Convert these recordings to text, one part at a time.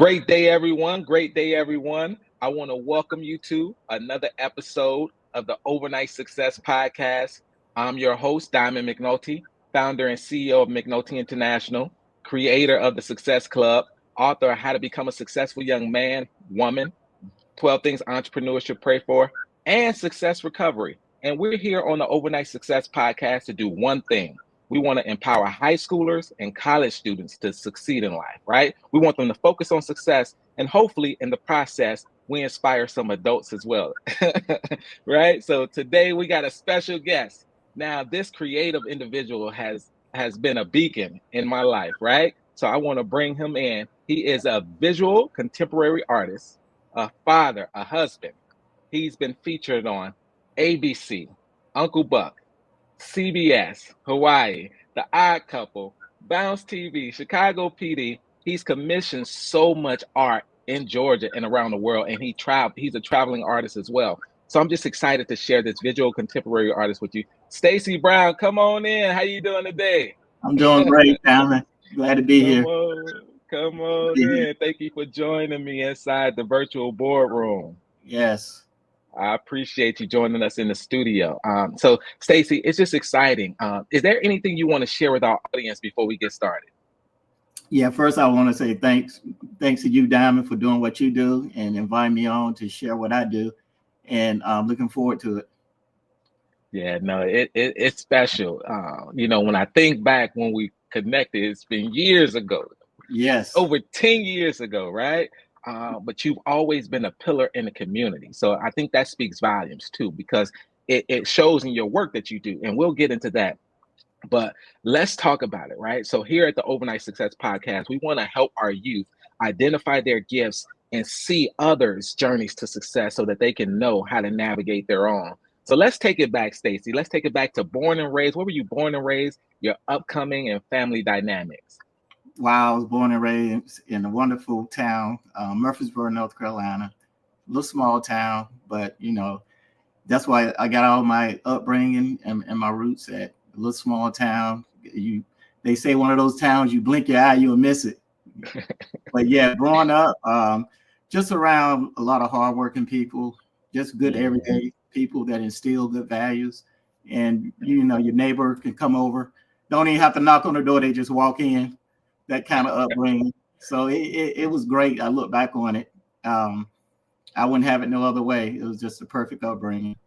Great day, everyone. Great day, everyone. I want to welcome you to another episode of the Overnight Success Podcast. I'm your host, Diamond McNulty, founder and CEO of McNulty International, creator of the Success Club, author of How to Become a Successful Young Man, Woman, 12 Things Entrepreneurs Should Pray For, and Success Recovery. And we're here on the Overnight Success Podcast to do one thing. We want to empower high schoolers and college students to succeed in life, right? We want them to focus on success, and hopefully in the process, we inspire some adults as well, right? So today we got a special guest. Now, this creative individual has been a beacon in my life, right? So I want to bring him in. He is a visual contemporary artist, a father, a husband. He's been featured on ABC, Uncle Buck, CBS, Hawaii, The Odd Couple, Bounce TV, Chicago PD. He's commissioned so much art in Georgia and around the world, and he's a traveling artist as well. So I'm just excited to share this visual contemporary artist with you. Stacey Brown, come on in. How you doing today? I'm doing great, Alan. Glad to be here. Come on in. Thank you for joining me inside the virtual boardroom. Yes. I appreciate you joining us in the studio. So, Stacey, it's just exciting. Is there anything you want to share with our audience before we get started? Yeah, first I want to say thanks to you, Diamond, for doing what you do and inviting me on to share what I do. And I'm looking forward to it. Yeah, no, it's special. When I think back when we connected, it's been years ago. Yes. Over 10 years ago, right? But you've always been a pillar in the community. So I think that speaks volumes too, because it shows in your work that you do. And we'll get into that. But let's talk about it, right? So here at the Overnight Success Podcast, we want to help our youth identify their gifts and see others' journeys to success so that they can know how to navigate their own. So let's take it back, Stacey. Let's take it back to born and raised. Where were you born and raised? Your upcoming and family dynamics. Wow, I was born and raised in a wonderful town, Murfreesboro, North Carolina. A little small town, but that's why I got all my upbringing and my roots at a little small town. They say one of those towns, you blink your eye, you'll miss it. But yeah, growing up, just around a lot of hardworking people, just good everyday people that instill good values. And your neighbor can come over, don't even have to knock on the door, they just walk in. That kind of upbringing. So it was great. I look back on it. I wouldn't have it no other way. It was just a perfect upbringing.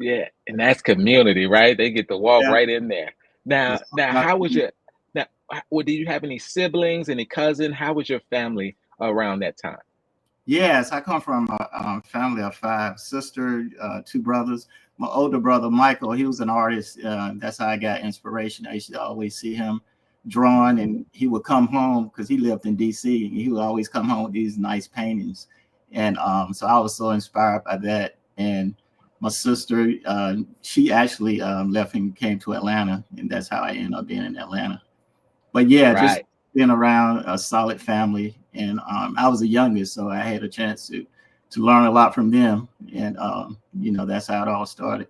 Yeah, and that's community, right? They get to walk right in there. Now, how was your? Now, did you have any siblings, any cousin? How was your family around that time? Yes, I come from a family of 5, sister, 2 brothers. My older brother Michael, he was an artist. That's how I got inspiration. I used to always see him drawing, and he would come home because he lived in DC. He would always come home with these nice paintings, and so I was so inspired by that. And my sister, she actually left and came to Atlanta, and that's how I ended up being in Atlanta. But yeah, just being around a solid family, and I was the youngest, so I had a chance to learn a lot from them, and that's how it all started.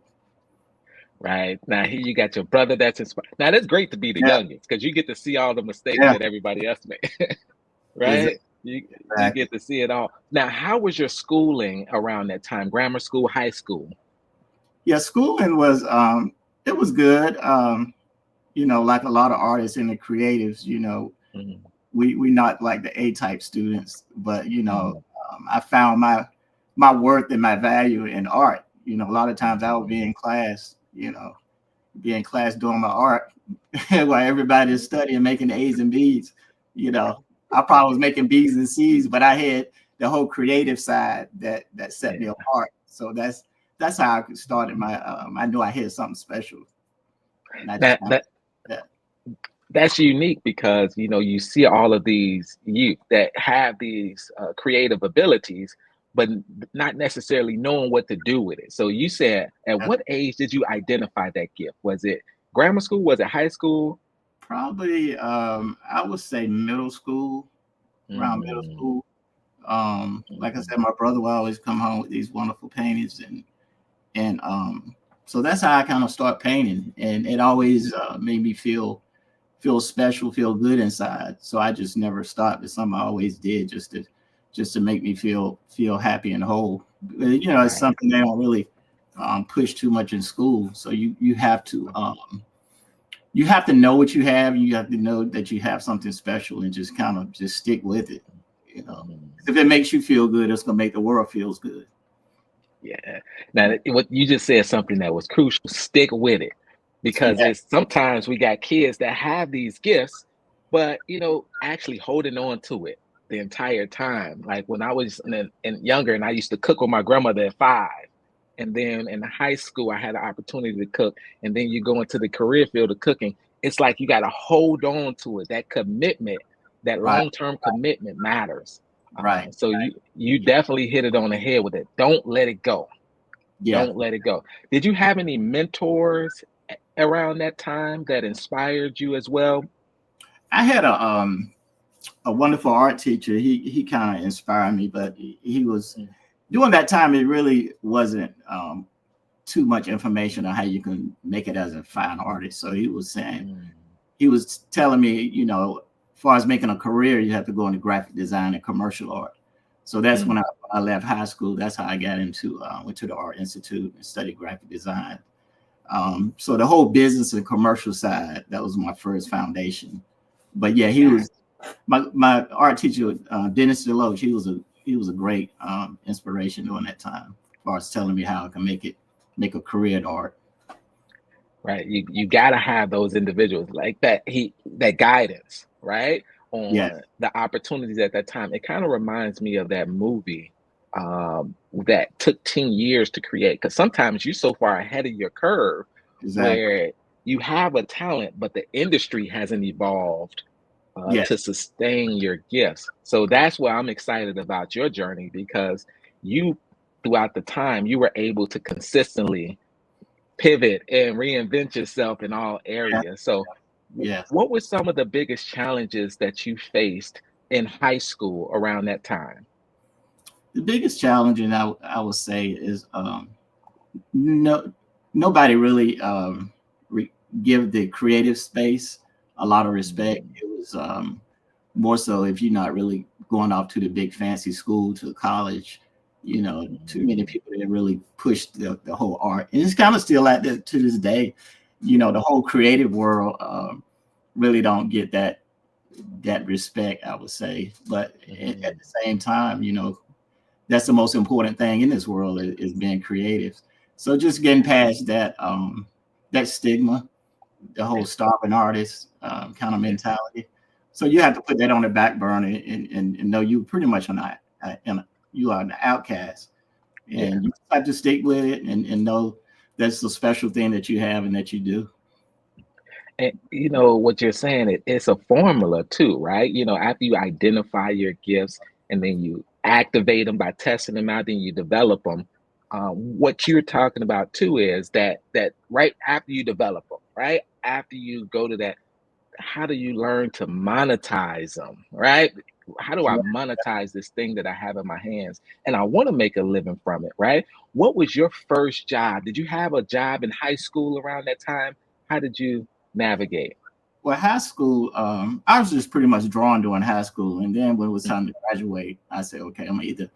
Right. Now here you got your brother that's inspired. Now that's great to be the youngest, because you get to see all the mistakes that everybody else made. Right? You get to see it all. Now, how was your schooling around that time? Grammar school, high school? Yeah, schooling was it was good. Like a lot of artists and the creatives, we not like the A-type students, but I found my worth and my value in art. A lot of times I would be in class, doing my art while everybody is studying, making A's and B's. I probably was making B's and C's, but I had the whole creative side that set me apart. So that's how I started my. I knew I had something special. That's unique, because you see all of these youth that have these creative abilities, but not necessarily knowing what to do with it. So you said, at what age did you identify that gift? Was it grammar school? Was it high school? Probably, I would say middle school, around middle school. Like I said, my brother would always come home with these wonderful paintings, and so that's how I kind of start painting, and it always made me feel feel special, feel good inside. So I just never stopped. It's something I always did just to make me feel happy and whole. You know, it's something they don't really push too much in school. So you have to know what you have. You have to know that you have something special and just kind of just stick with it. You know, if it makes you feel good, it's gonna make the world feels good. Yeah. Now, what you just said something that was crucial. Stick with it, because Yeah, it's sometimes we got kids that have these gifts, but actually holding on to it the entire time. Like when I was in younger, and I used to cook with my grandmother at 5, and then in high school I had the opportunity to cook, and then you go into the career field of cooking. It's like you got to hold on to it. That commitment, that right, long-term commitment matters. right. So you definitely hit it on the head with it. Don't let it go. Yeah, Don't let it go. Did you have any mentors around that time that inspired you as well? I had a wonderful art teacher. He kind of inspired me, but he was Mm, during that time. It really wasn't too much information on how you can make it as a fine artist. So mm, he was telling me, as far as making a career, you have to go into graphic design and commercial art. So that's when mm. I left high school. That's how I got into went to the Art Institute and studied graphic design. So the whole business and commercial side, that was my first foundation. But yeah, he Got was my art teacher, Dennis Deloach. He was a great inspiration during that time, as far as telling me how I can make a career in art. right. You gotta have those individuals like that. That guidance, right, Yeah, on the opportunities at that time. It kind of reminds me of that movie that took 10 years to create. Because sometimes you're so far ahead of your curve exactly. where you have a talent, but the industry hasn't evolved to Yes, sustain your gifts. So that's why I'm excited about your journey, because you, throughout the time, you were able to consistently pivot and reinvent yourself in all yeah, areas. So, yes. what were some of the biggest challenges that you faced in high school around that time? The biggest challenge, and I would say, is no nobody really re- give the creative space a lot of respect. Mm, It was more so if you're not really going off to the big fancy school to college. Too many mm, people didn't really push the whole art, and it's kind of still like that to this day. The whole creative world really don't get that respect, I would say. But at mhm. the same time, that's the most important thing in this world is being creative. So just getting past that stigma, the whole Yeah, starving artist kind of yeah, mentality. So you have to put that on the back burner and know you pretty much are not, you are an outcast, yeah. and you have to stick with it and know that's the special thing that you have and that you do. And what you're saying, it's a formula too, right? After you identify your gifts and then you activate them by testing them out, then you develop them. What you're talking about too is that right after you develop them, right after you go to that, how do you learn to monetize them, right? How do I Yeah. monetize this thing that I have in my hands, and I want to make a living from it, right? What was your first job? Did you have a job in high school around that time? How did you navigate? Well, high school, I was just pretty much drawn during high school, and then when it was Mm, time to graduate, I said, okay, I'm either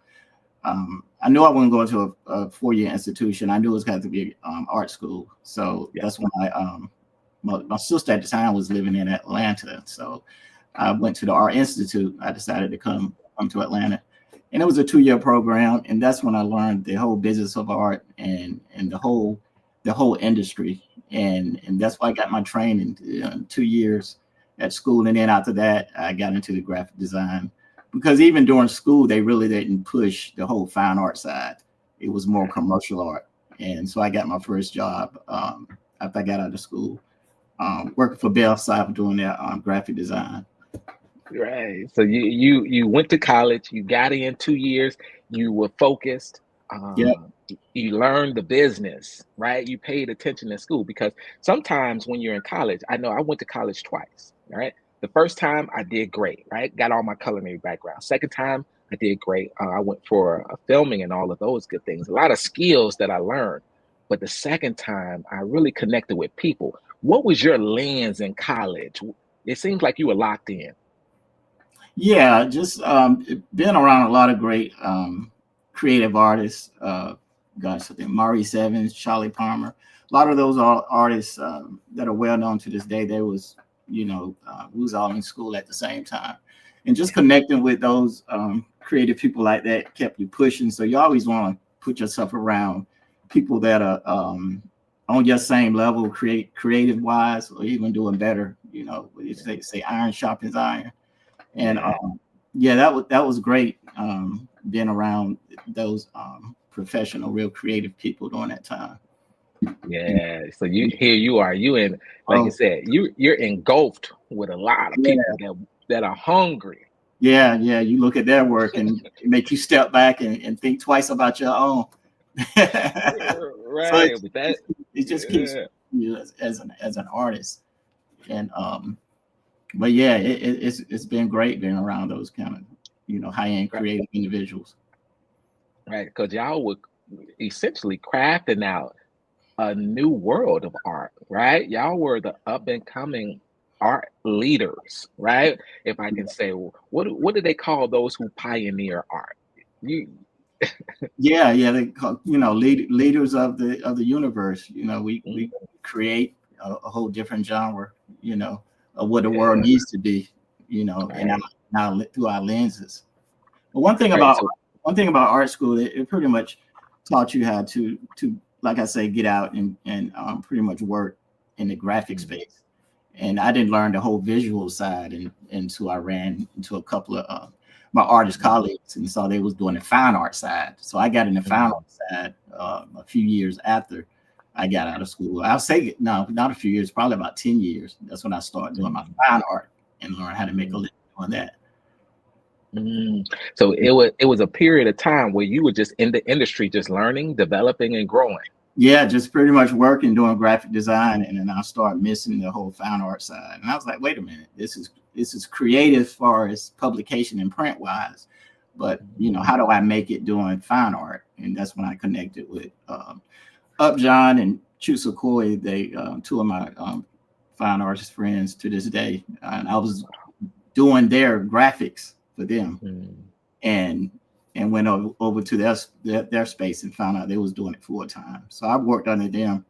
I knew I wasn't going to a 4-year institution. I knew it was going to be art school. So yeah. that's when my sister at the time was living in Atlanta. So I went to the Art Institute. I decided to come to Atlanta, and it was a 2-year program. And that's when I learned the whole business of art and the whole industry. And that's why I got my training 2 years at school. And then after that, I got into the graphic design because even during school, they really didn't push the whole fine art side. It was more commercial art. And so I got my first job after I got out of school, working for Bell South doing their graphic design. Right. So you went to college, you got in 2 years, you were focused, Yep, you learned the business, right? You paid attention in school, because sometimes when you're in college, I know I went to college twice, right? The first time I did great, right? Got all my culinary background. Second time I did great. I went for filming and all of those good things. A lot of skills that I learned. But the second time I really connected with people. What was your lens in college? It seems like you were locked in. Yeah, just been around a lot of great creative artists. Gosh, I think Maurice Evans, Charlie Palmer, a lot of those are artists that are well known to this day. They was, we was all in school at the same time, and just connecting with those creative people like that kept you pushing. So you always want to put yourself around people that are on your same level, creative wise, or even doing better. They say iron sharpens iron. And yeah, that was great being around those professional, real creative people during that time. Yeah. So here you are. You in, like you Oh, said, you're engulfed with a lot of yeah, people that are hungry. yeah, yeah. You look at their work and it makes you step back and think twice about your own. So Right. But that, it just keeps yeah. you as an artist. And but yeah, it's been great being around those kind of high end Right. creative individuals. Right. Because y'all were essentially crafting out a new world of art, right? Y'all were the up and coming art leaders, right? If I can say, what do they call those who pioneer art? You, Yeah, yeah, they call, leaders of the universe. We mm, create a whole different genre, of what the world yeah, needs to be, and right, now through our lenses. But right. So, one thing about art school, it pretty much taught you how to like I say, get out and pretty much work in the graphic mm, space. And I didn't learn the whole visual side until I ran into a couple of my artist mm, colleagues and saw they was doing the fine art side. So I got in the fine mm, art side a few years after I got out of school. I'll say no, not a few years, probably about 10 years. That's when I started doing my mm, fine art and learn how to make a mm, living doing that. mm. So it was a period of time where you were just in the industry, just learning, developing, and growing. Yeah, just pretty much working doing graphic design, and then I started missing the whole fine art side. And I was like, wait a minute, this is creative as far as publication and print wise, but Mm, how do I make it doing fine art? And that's when I connected with Upjohn and Chusakoi. They two of my fine artist friends to this day, and I was doing their graphics for them, mm. and went over to their space and found out they was doing it full time. So I worked under them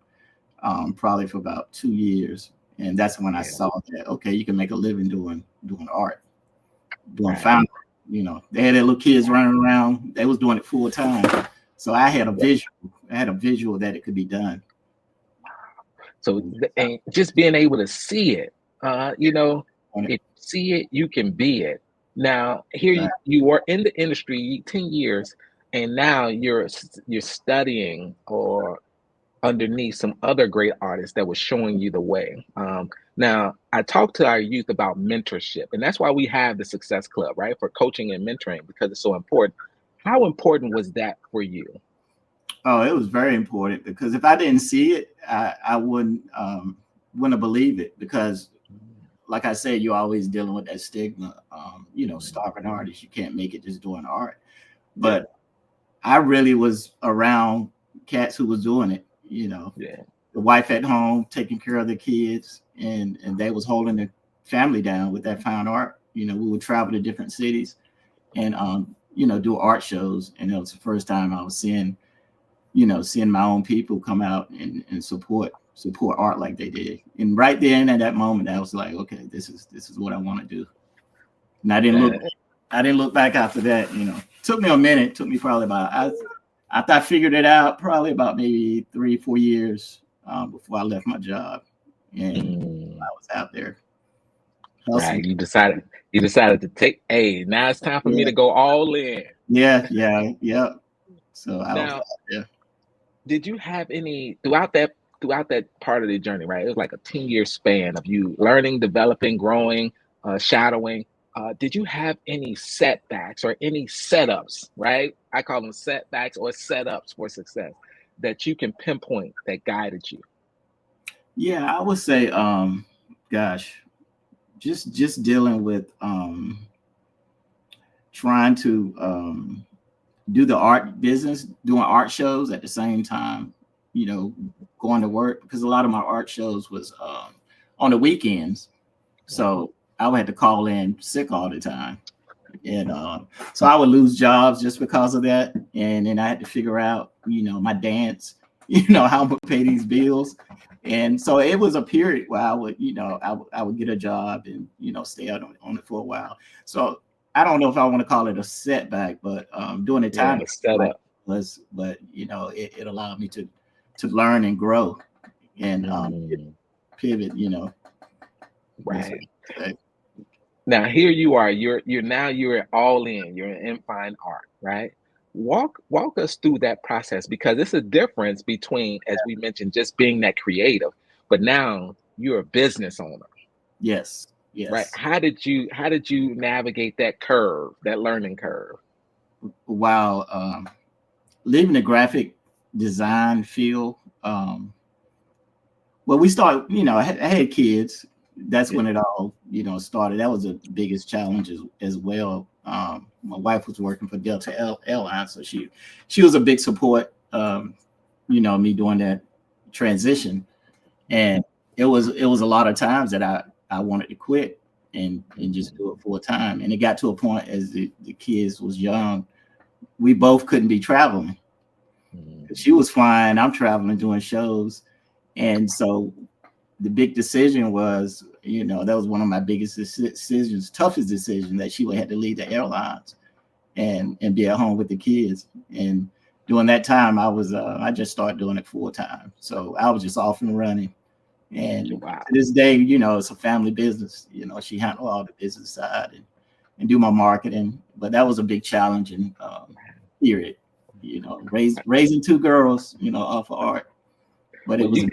probably for about 2 years, and that's when I Yeah, saw that okay, you can make a living doing art, doing fine right. art. They had their little kids running around. They was doing it full time. So I had a Yeah. visual. I had a visual that it could be done. So, and just being able to see it, if you see it, you can be it. Now, here you were in the industry 10 years, and now you're studying or underneath some other great artists that was showing you the way. Now, I talk to our youth about mentorship, and that's why we have the Success Club, right? For coaching and mentoring because it's so important. How important was that for you? Oh, it was very important because if I didn't see it, I wouldn't have believed it because like I said, you're always dealing with that stigma. Starving artists, you can't make it just doing art. Yeah, But I really was around cats who was doing it. yeah, The wife at home taking care of the kids, and they was holding the family down with that fine art. We would travel to different cities and do art shows, and it was the first time I was seeing my own people come out and support art like they did. And right then at that moment, I was like, okay, this is what I want to do. And I didn't look back after that. Took me a minute. Took me probably about after I figured it out, probably about maybe 3-4 years before I left my job and I mm, was out there right. hustling. You decided to take. Hey, now it's time for me Yeah, to go all in. yeah, yeah, yeah. So I was Now, out there. did you have any throughout that part of the journey, right? It was like a 10-year span of you learning, developing, growing, shadowing. Did you have any setbacks or any setups, right? I call them setbacks or setups for success that you can pinpoint that guided you. Yeah, I would say, gosh, just dealing with trying to do the art business, doing art shows at the same time, you know, going to work because a lot of my art shows was on the weekends. So I would have to call in sick all the time. And so I would lose jobs just because of that. And then I had to figure out, my dance, how I'm gonna pay these bills. And so it was a period where I would, I would get a job and, stay out on it for a while. So I don't know if I want to call it a setback, but during the time but it allowed me to learn and grow and pivot, Right. Now here you are. You're all in. You're in fine art, right? Walk us through that process, because it's a difference between, as we mentioned, just being that creative, but now you're a business owner. Yes. Right. How did you navigate that learning curve? While leaving the graphic design field, well, we started, I had kids. That's when it all, started. That was the biggest challenge as well. My wife was working for Delta Airlines, so she was a big support, me doing that transition. And it was a lot of times that I wanted to quit and just do it full time. And it got to a point as the kids was young, we both couldn't be traveling. She was flying, I'm traveling, doing shows. And so the big decision was, that was one of my biggest decisions, toughest decision, that she would have to leave the airlines and be at home with the kids. And during that time, I just started doing it full time. So I was just off and running. And to this day, it's a family business. She handled all the business side and do my marketing. But that was a big challenging period. Raising two girls, off of art. But it was.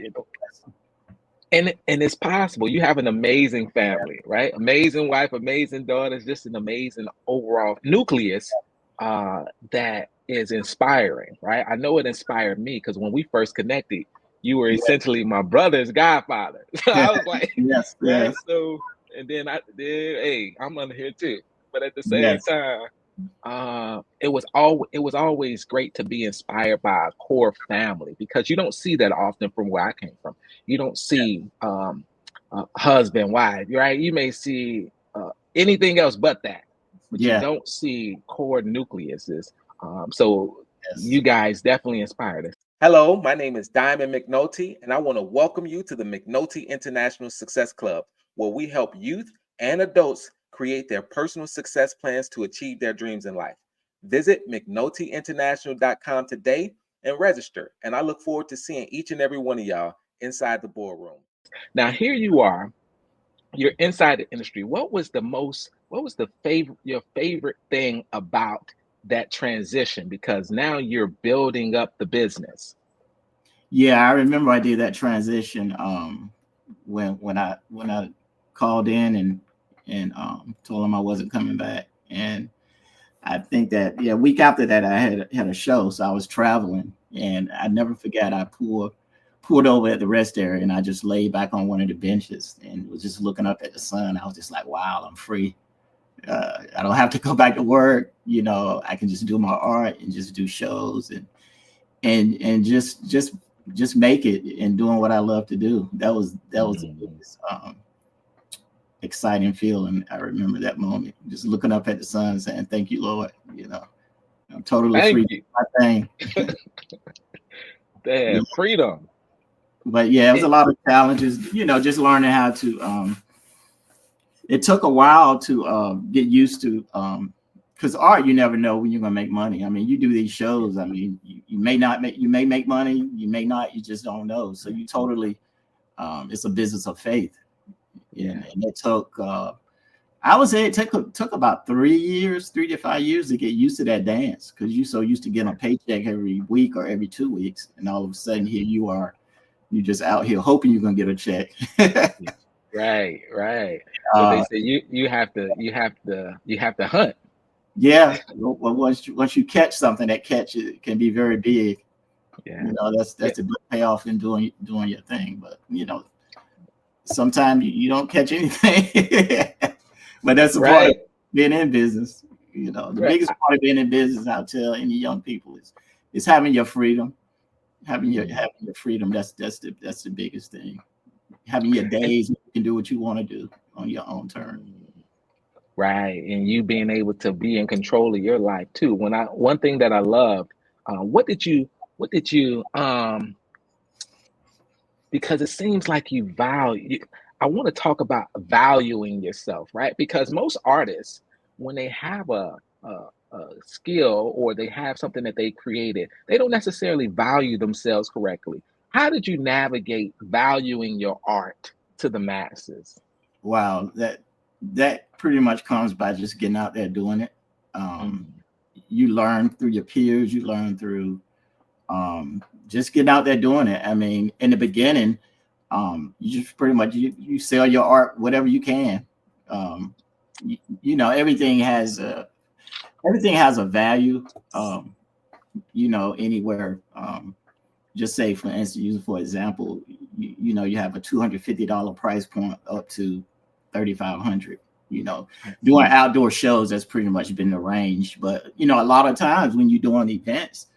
And it's possible. You have an amazing family, right? Amazing wife, amazing daughters, just an amazing overall nucleus that is inspiring, right? I know it inspired me because when we first connected, you were essentially my brother's godfather. So I was like, yes. So, and then hey, I'm under here too. But at the same time, it was always great to be inspired by a core family, because you don't see that often from where I came from. You don't see husband, wife, right? You may see anything else but that, but you don't see core nucleuses. So you guys definitely inspired us. Hello, my name is Diamond McNulty, and I want to welcome you to the McNulty International Success Club, where we help youth and adults create their personal success plans to achieve their dreams in life. Visit McNultyInternational.com today and register, and I look forward to seeing each and every one of y'all inside the boardroom. Now, here you are. You're inside the industry. What was your favorite thing about that transition? Because now you're building up the business. Yeah, I remember I did that transition when I called in and told them I wasn't coming back. And I think that week after that I had a show, so I was traveling, and I never forget, I pulled over at the rest area and I just laid back on one of the benches and was just looking up at the sun. I was just like, wow, I'm free. I don't have to go back to work. I can just do my art and just do shows and just make it and doing what I love to do. That was the biggest, exciting feeling. I remember that moment, just looking up at the sun saying, thank you, Lord. I'm totally free to do my thing. Damn, freedom. But it was a lot of challenges, just learning how to, it took a while to get used to, because art, you never know when you're going to make money. I mean, you do these shows. I mean, you may make money, you may not, you just don't know. So you totally, it's a business of faith. And it took, I would say it took about 3 to 5 years to get used to that dance, because you're so used to getting a paycheck every week or every 2 weeks. And all of a sudden here you are, you're just out here hoping you're going to get a check. Right. But they say you have to hunt. Yeah. Well, once you catch something, that catch it can be very big. Yeah. That's the big payoff in doing your thing. But sometimes you don't catch anything. But that's the part of being in business. The biggest part of being in business, I'll tell any young people, is having your freedom. Having your freedom. That's the biggest thing. Having your days, you can do what you want to do. on your own terms. Right. And you being able to be in control of your life too. One thing that I loved, what did you, because it seems like you value, I want to talk about valuing yourself, right? Because most artists, when they have a skill or they have something that they created, they don't necessarily value themselves correctly. How did you navigate valuing your art to the masses? Wow, that pretty much comes by just getting out there doing it. Mhm. You learn through your peers, you learn through just getting out there doing it. I mean, in the beginning, you just pretty much you sell your art whatever you can. You know, everything has a value. You know, anywhere. Just say, for instance, use for example, you know, you have a $250 price point up to 3,500. You know, doing outdoor shows, that's pretty much been the range. But you know, a lot of times when you're doing events,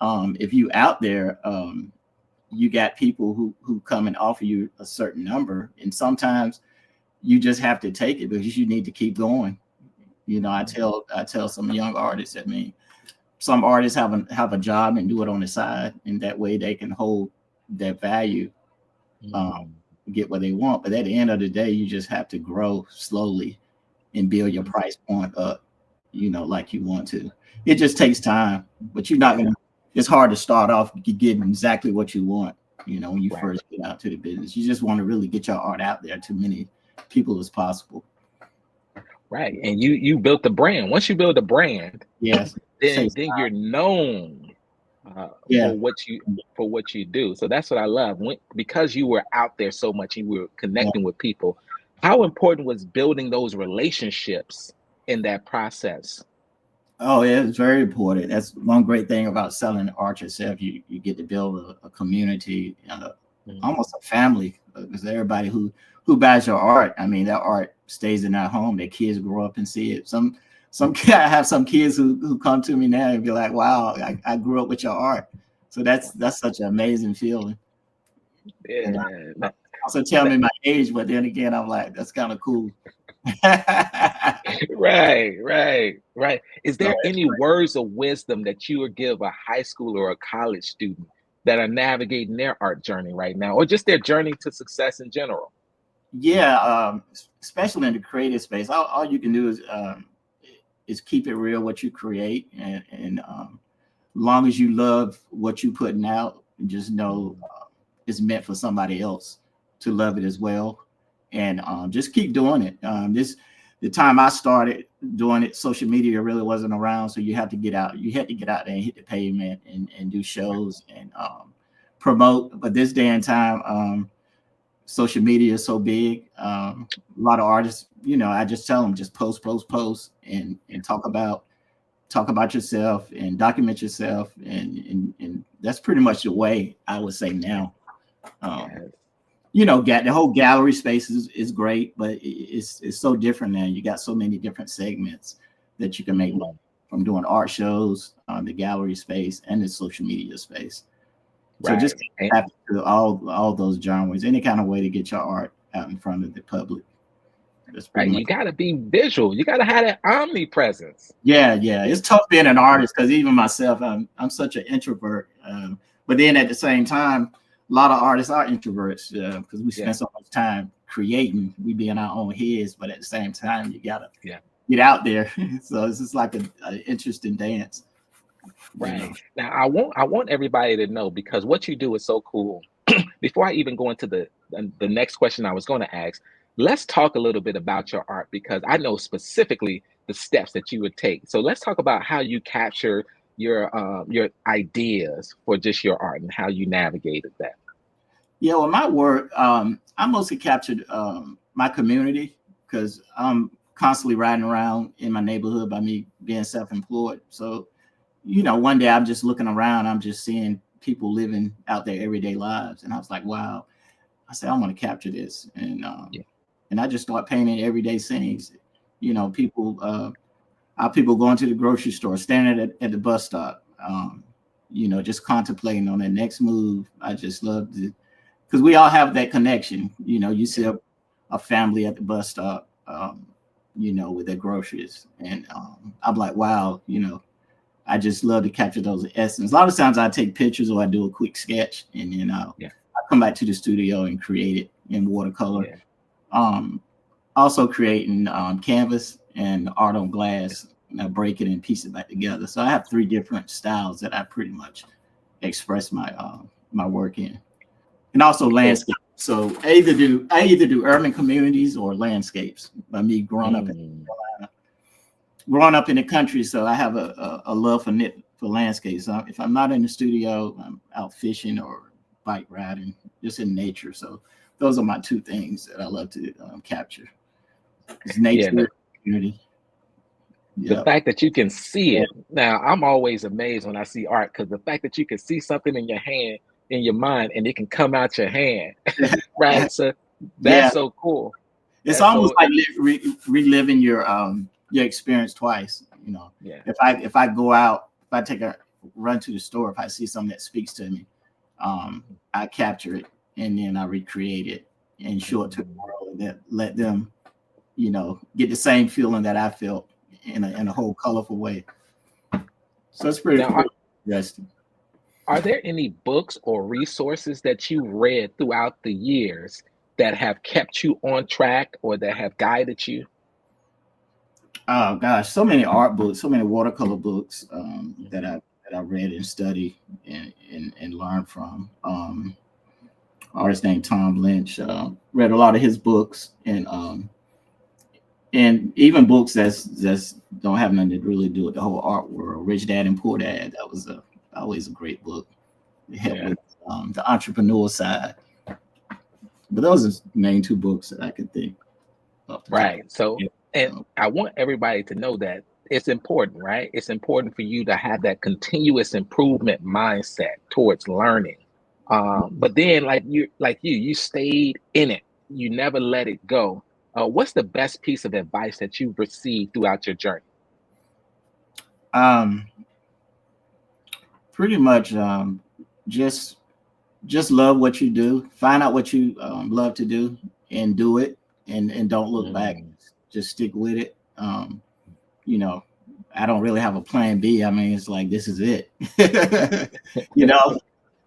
if you out there, you got people who come and offer you a certain number, and sometimes you just have to take it because you need to keep going. You know, I tell some young artists, I mean, some artists have a job and do it on the side, and that way they can hold their value, um, Mhm. get what they want. But at the end of the day, you just have to grow slowly and build your price point up, you know, like you want to. It just takes time, but you're not Yeah, gonna. It's hard to start off getting exactly what you want. You know, when you right, first get out to the business, you just want to really get your art out there to many people as possible. right. And you built the brand. Once you build a brand, Yes, it then takes you're time. known uh, Yeah. for what you do. So that's what I love. Because you were out there so much, you were Yeah. connecting with people. How important was building those relationships in that process? Oh, yeah, it's very important. That's one great thing about selling art yourself. You get to build a community, Mhm. almost a family, because everybody who buys your art, I mean, that art stays in their home. Their kids grow up and see it. I have some kids who come to me now and be like, "Wow, I grew up with your art." So that's such an amazing feeling. And Yeah, also tell that- me my age, but then again, I'm like, that's kind of cool. right. Is So there any words of wisdom that you would give a high school or a college student that are navigating their art journey right now, or just their journey to success in general? yeah, especially in the creative space, all you can do is keep it real what you create, and long as you love what you putting out, just know Mhm. it's meant for somebody else to love it as well, and just keep doing it. This the time I started doing it, social media really wasn't around, so you have to get out. You had to get out there and hit the pavement and do shows and promote. But this day and time, social media is so big. A lot of artists, you know, I just tell them just post, and talk about yourself and document yourself, and that's pretty much the way I would say now. Um, Yes. you know, the whole gallery space is great, but it's so different now. You got so many different segments that you can make money Mhm. from doing art shows, the gallery space, and the social media space. So just Right. And tap into all those genres, any kind of way to get your art out in front of the public. That's pretty right, much. you got to be visual. You got to have that omnipresence. Yeah, yeah. Yeah. It's tough being an artist because even myself, I'm such an introvert. But then at the same time, a lot of artists are introverts because we Yeah. spend so much time creating. We be in our own heads, but at the same time, you gotta Yeah. get out there. So it's just like an interesting dance, you know. Right. Now I want everybody to know because what you do is so cool. Before I even go into the next question I was going to ask, let's talk a little bit about your art because I know specifically the steps that you would take. So let's talk about how you capture your ideas for just your art and how you navigated that. Yeah, well, my work, I mostly captured my community because I'm constantly riding around in my neighborhood by me being self-employed. So, you know, one day I'm just looking around, I'm just seeing people living out their everyday lives, and I was like, wow. I said, I want to capture this, Yeah. and I just start painting everyday scenes. You know, our people going to the grocery store, standing at the bus stop, you know, just contemplating on their next move. I just love to because we all have that connection. You know, you see Yeah. a family at the bus stop, with their groceries. And I'm like, wow, I just love to capture those essence. A lot of times I take pictures or I do a quick sketch, and then I come back to the studio and create it in watercolor. Also creating canvas and art on glass, and I break it and piece it back together. So I have 3 different styles that I pretty much express my my work in, and also landscape. So I either do urban communities or landscapes. By me growing up in the country, so I have a love for landscapes. So if I'm not in the studio, I'm out fishing or bike riding, just in nature. So those are my 2 things that I love to capture. It's nature, community. The fact that you can see it. Now, I'm always amazed when I see art, because the fact that you can see something in your hand, in your mind, and it can come out your hand, right? So that's so cool. It's almost like reliving your experience twice. If I go out, if I take a run to the store, if I see something that speaks to me, I capture it and then I recreate it and show it to the world, and let them, get the same feeling that I felt in a whole colorful way. So it's pretty interesting. Are there any books or resources that you read throughout the years that have kept you on track or that have guided you? Oh gosh, so many art books, so many watercolor books that I read and studied and learned from. Artist named Tom Lynch. Read a lot of his books, and even books that's don't have nothing to really do with the whole art world. Rich Dad and Poor Dad. That was always a great book. It helped with the entrepreneur side. But those are the main 2 books that I could think of. Right. So, and I want everybody to know that it's important, right? It's important for you to have that continuous improvement mindset towards learning. But then, you stayed in it. You never let it go. What's the best piece of advice that you've received throughout your journey? Pretty much, just love what you do. Find out what you love to do and do it, and don't look back. Just stick with it. I don't really have a plan B. I mean, it's like, this is it.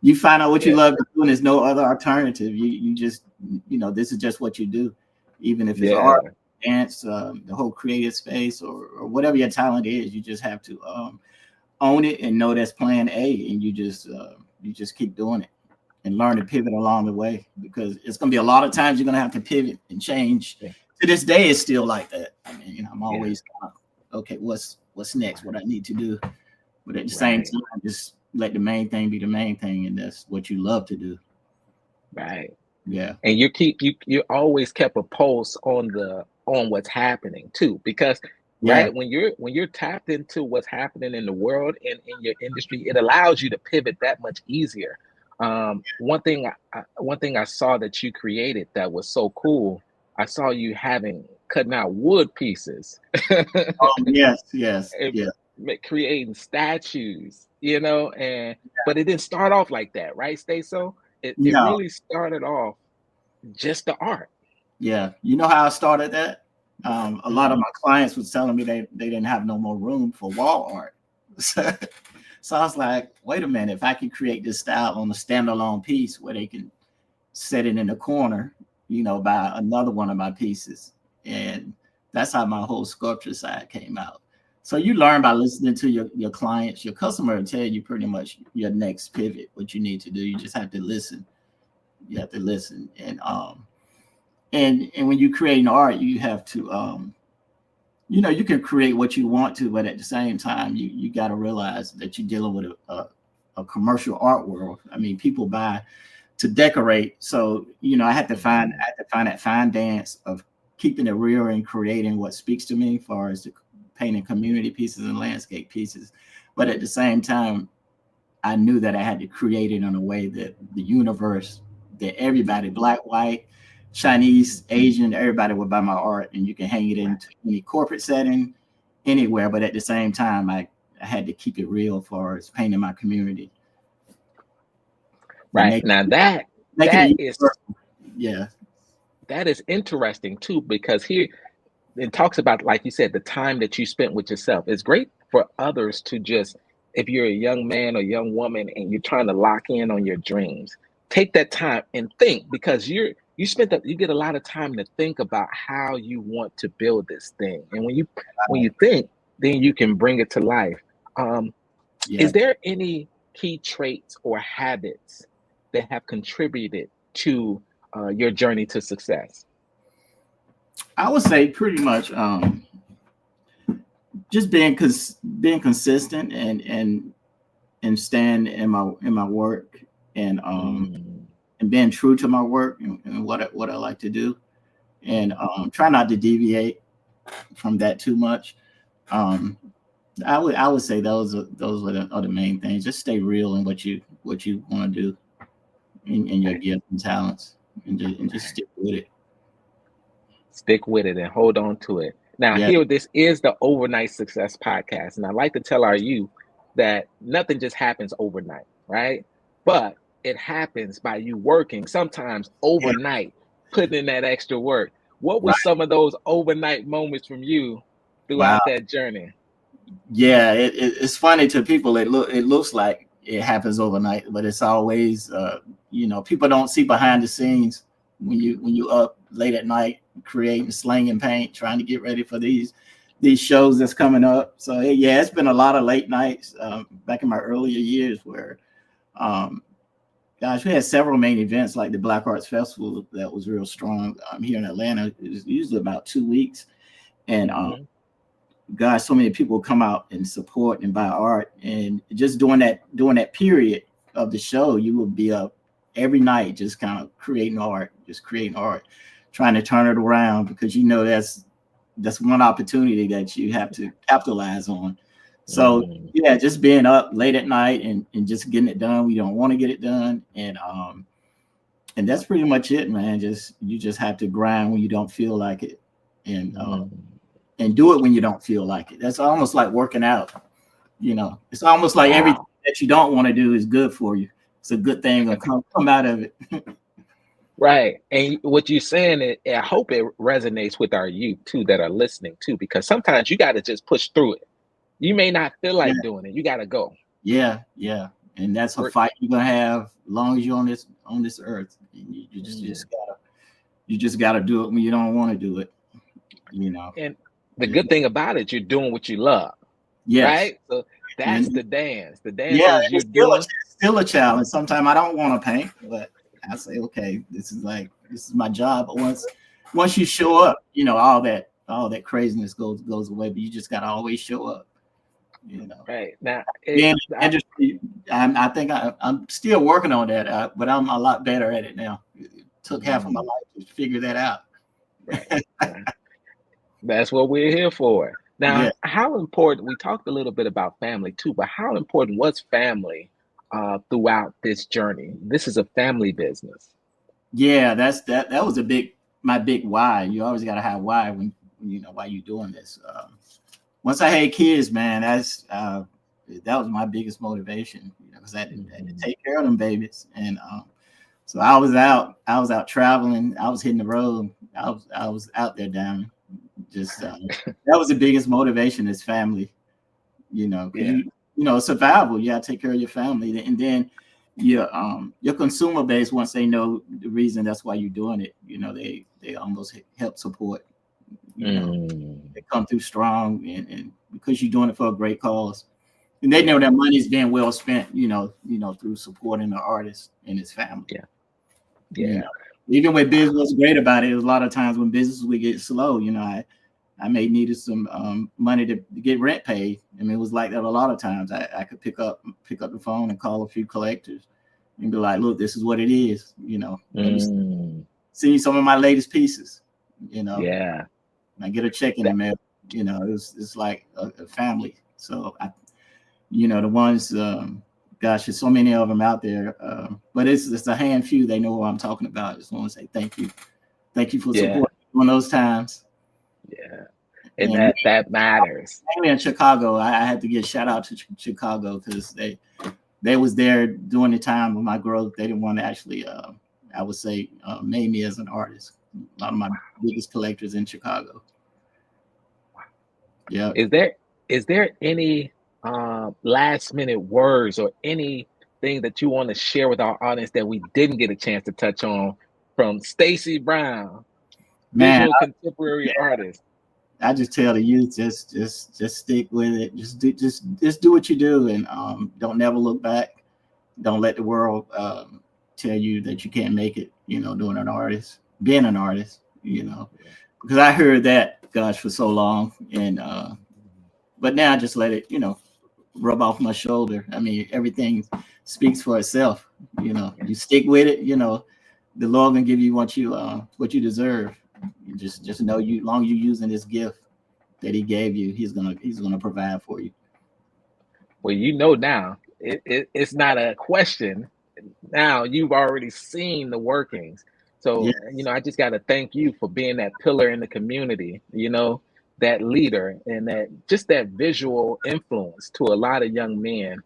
You find out what you love to do, and there's no other alternative. You just, this is just what you do, even if it's art, dance, the whole creative space, or whatever your talent is. You just have to own it and know that's plan A, and you just keep doing it and learn to pivot along the way, because it's going to be a lot of times you're going to have to pivot and change. To this day, it's still like that. I mean, I'm always okay, what's next, what I need to do, but at the same time, just let the main thing be the main thing, and that's what you love to do. Right. Yeah. And you always kept a pulse on what's happening too, because when you're tapped into what's happening in the world and in your industry, it allows you to pivot that much easier. One thing I saw that you created that was so cool, I saw you cutting out wood pieces. Yes. Creating statues, but it didn't start off like that, right, Stacey? It really started off just the art. Yeah. You know how I started that? A lot of my clients was telling me they didn't have no more room for wall art. So I was like, wait a minute, if I can create this style on a standalone piece where they can set it in the corner, by another one of my pieces. And that's how my whole sculpture side came out. So you learn by listening to your clients. Your customer will tell you pretty much your next pivot, what you need to do. You just have to listen. You have to listen. And when you create art, you have to you can create what you want to, but at the same time, you got to realize that you're dealing with a commercial art world. I mean, people buy to decorate. So, I had to find that fine dance of keeping it real and creating what speaks to me, as far as the painting community pieces and landscape pieces. But at the same time, I knew that I had to create it in a way that the universe, that everybody, Black, white, Chinese, Asian, everybody would buy my art, and you can hang it into any corporate setting, anywhere. But at the same time, I had to keep it real as far as painting my community. Right. Now that is, yeah. that is interesting too, because here it talks about, like you said, the time that you spent with yourself. It's great for others to just, if you're a young man or young woman and you're trying to lock in on your dreams, take that time and think, because you get a lot of time to think about how you want to build this thing. And when you think, then you can bring it to life. Yeah, Is there any key traits or habits that have contributed to your journey to success? I would say pretty much just being consistent and staying in my work and Mm, and being true to my work and what I like to do, and try not to deviate from that too much. Um, I would say are the main things. Just stay real in what you want to do in your okay. gifts and talents, and just stick with it. Stick with it and hold on to it. Now, Yeah, here, this is the Overnight Success Podcast. And I like to tell our youth that nothing just happens overnight, right? But it happens by you working sometimes yeah, overnight, putting in that extra work. What were right. some of those overnight moments from you Wow. throughout that journey? Yeah, it's funny to people. It looks like it happens overnight, but it's always people don't see behind the scenes when you up late at night creating, slinging paint, trying to get ready for these shows that's coming up. So yeah, it's been a lot of late nights back in my earlier years where, um, gosh, we had several main events like the Black Arts Festival that was real strong here in Atlanta. It was usually about 2 weeks, and Hmm. gosh, so many people come out and support and buy art. And just during that period of the show, you will be up every night just kind of creating art, trying to turn it around because that's one opportunity that you have to capitalize on. So Mm, yeah, just being up late at night and just getting it done. We don't want to get it done. And that's pretty much it, man. You just have to grind when you don't feel like it. And mm. and do it when you don't feel like it. That's almost like working out. It's almost like everything Wow. that you don't want to do is good for you. It's a good thing will come out of it. Right. And what you're saying, I hope it resonates with our youth too that are listening too, because sometimes you got to just push through it. You may not feel Yeah, like doing it. You got to go. yeah, yeah. And that's a We're- fight you're gonna have as long as you're on this earth. And mm. you just gotta do it when you don't want to do it. You know. And the good And thing about it, you're doing what you love, yes. right? So that's And the dance. The dance yeah, is you're it's doing. still a challenge. Sometimes I don't want to paint, but I say, okay, this is my job. But once you show up, all that craziness goes away. But you just gotta always show up. You know, Right. Now, being in the industry, I think I'm still working on that, but I'm a lot better at it now. It took half of my mm, life to figure that out. right. Now, that's what we're here for. Yeah, Now, how important, we talked a little bit about family too, but how important was family throughout this journey? This is a family business. yeah, that was my big why. You always got to have why when you know why you're doing this. Once I had kids, man, that was my biggest motivation. Because I had to Mhm. take care of them babies, and so I was out traveling, I was hitting the road, I was out there, Diamond. Just that was the biggest motivation is family. Because Yeah. survival. You got to take care of your family, and then your consumer base, once they know the reason that's why you're doing it, they almost help support. You know, Mm, they come through strong, and because you're doing it for a great cause, and they know that money is being well spent. Through supporting the artist and his family. yeah. You Yeah. know, even when business was great about it, a lot of times when business would get slow, I may needed some money to get rent paid. I mean, it was like that a lot of times. I could pick up the phone and call a few collectors and be like, "Look, this is what it is. Let me Mm, see some of my latest pieces. You know, yeah. and I get a check in the That, mail. It's like a family. So the ones, gosh, there's so many of them out there. But it's a hand few. They know what I'm talking about. I just want to say thank you for yeah. supporting on those times. Yeah. And And that matters. mainly in Chicago, I had to give a shout out to Chicago because they was there during the time of my growth. They didn't want to actually, I would say, name me as an artist. A lot of my biggest collectors in Chicago. Yeah. Is there any last minute words or anything that you want to share with our audience that we didn't get a chance to touch on from Stacey Brown, Man, visual contemporary artist? I just tell the youth, just stick with it. Just do what you do, and don't never look back. Don't let the world tell you that you can't make it. You know, being an artist. You know, because I heard that, gosh, for so long, and but now I just let it, rub off my shoulder. I mean, everything speaks for itself. You know, you stick with it. You know, the Lord gonna give you what you deserve. You just know long you using this gift that He gave you, He's gonna provide for you. Well, you know now, it's not a question. Now you've already seen the workings. Yeah, So, I just got to thank you for being that pillar in the community, that leader and that visual influence to a lot of young men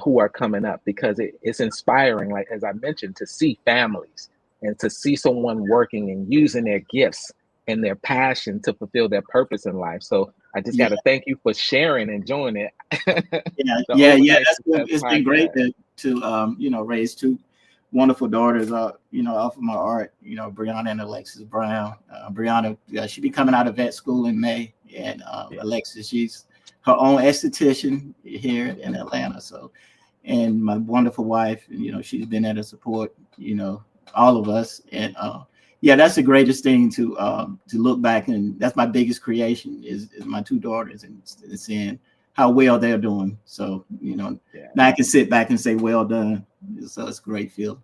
who are coming up, because it's inspiring, like as I mentioned, to see families and to see someone working and using their gifts and their passion to fulfill their purpose in life. So I just got yeah, to thank you for sharing and joining it. The yeah. Overnight Success It's been great Podcast. to raise two wonderful daughters, off of my art. Brianna and Alexis Brown. Brianna, she be coming out of vet school in May, and Yeah. Alexis, she's her own esthetician here in Atlanta. So, and my wonderful wife, she's been there to support, all of us, and yeah, that's the greatest thing to look back, and that's my biggest creation is my two daughters, and seeing how well they're doing. So now I can sit back and say, well done. So it's a great feel.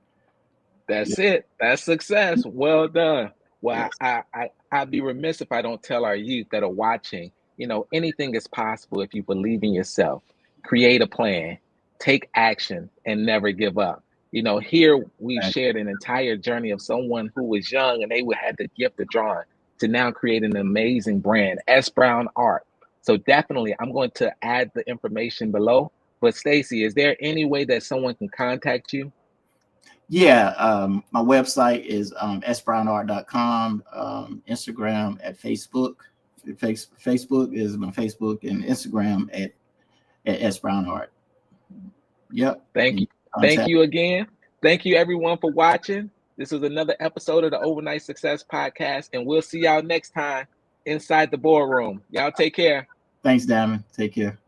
That's it. That's success. Well done. Well, Yes. I'd be remiss if I don't tell our youth that are watching, anything is possible if you believe in yourself. Create a plan, take action, and never give up. Here we've Right. shared an entire journey of someone who was young and they had the gift of drawing to now create an amazing brand, S Brown Art. So definitely, I'm going to add the information below. But Stacey, is there any way that someone can contact you? Yeah, my website is sbrownart.com, Instagram at Facebook. Facebook is my Facebook, and Instagram at sbrownart. Yep. Thank And you. Thank contact. you again. Thank you, everyone, for watching. This was another episode of the Overnight Success Podcast, and we'll see y'all next time inside the boardroom. Y'all take care. Thanks, Diamond. Take care.